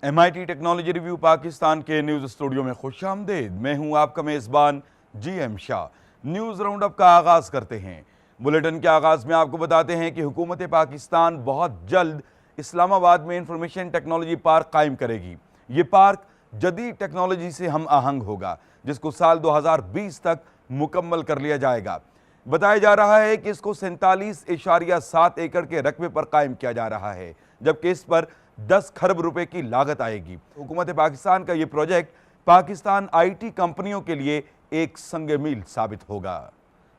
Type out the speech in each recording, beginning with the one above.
MIT technology review Pakistan के news studio में खुशामदीद। मैं हूं आपका मेज़बान GM Shah. News round up का आगाज़ करते हैं। बुलेटिन के आगाज़ में आपको बताते हैं कि हुकूमत पाकिस्तान बहुत जल्द इस्लामाबाद में इंफॉर्मेशन टेक्नोलॉजी पार्क कायम करेगी। ये पार्क जदीद टेक्नोलॉजी से हम आहंग होगा, जिसको साल 2020 तक मुकम्मल कर लिया जाएगा। बताया जा रहा है कि इसको 47.7 एकड़ के रकबे पर कायम किया जा रहा है, जबकि इस पर 10 खरब रुपए की लागत आएगी। हुकूमत पाकिस्तान का ये प्रोजेक्ट पाकिस्तान IT कंपनियों के लिए एक संगे मील साबित होगा।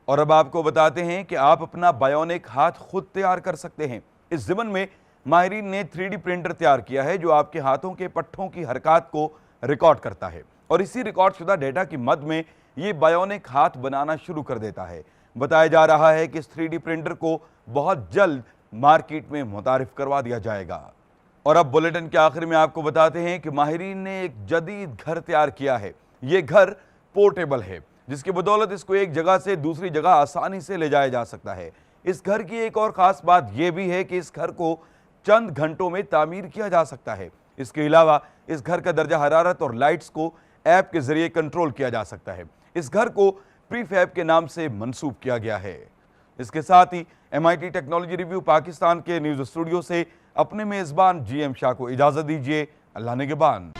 और अब आपको बताते हैं कि आप अपना बायोनिक हाथ खुद तैयार कर सकते हैं। इस ज़िमन में माहिरीन ने 3D प्रिंटर तैयार किया है, जो आपके हाथों के पट्टों की हरकत को रिकॉर्ड करता है और इसी रिकॉर्ड शुदा डेटा की मद में ये बायोनिक हाथ बनाना शुरू कर देता है। बताया जा रहा है कि इस 3D प्रिंटर को बहुत जल्द मार्केट में मुतारिफ करवा दिया जाएगा। और अब बुलेटिन के आखिर में आपको बताते हैं कि माहिरीन ने एक जदीद घर तैयार किया है। ये घर पोर्टेबल है, जिसकी बदौलत इसको एक जगह से दूसरी जगह आसानी से ले जाया जा सकता है। इस घर की एक और ख़ास बात यह भी है कि इस घर को चंद घंटों में तामीर किया जा सकता है। इसके अलावा इस घर का दर्जा हरारत और लाइट्स को ऐप के जरिए कंट्रोल किया जा सकता है। इस घर को प्रीफैब के नाम से मंसूब किया गया है। इसके साथ ही MIT टेक्नोलॉजी रिव्यू पाकिस्तान के न्यूज़ स्टूडियो से अपने मेज़बान GM शाह को इजाज़त दीजिए। अल्लाह निगहबान।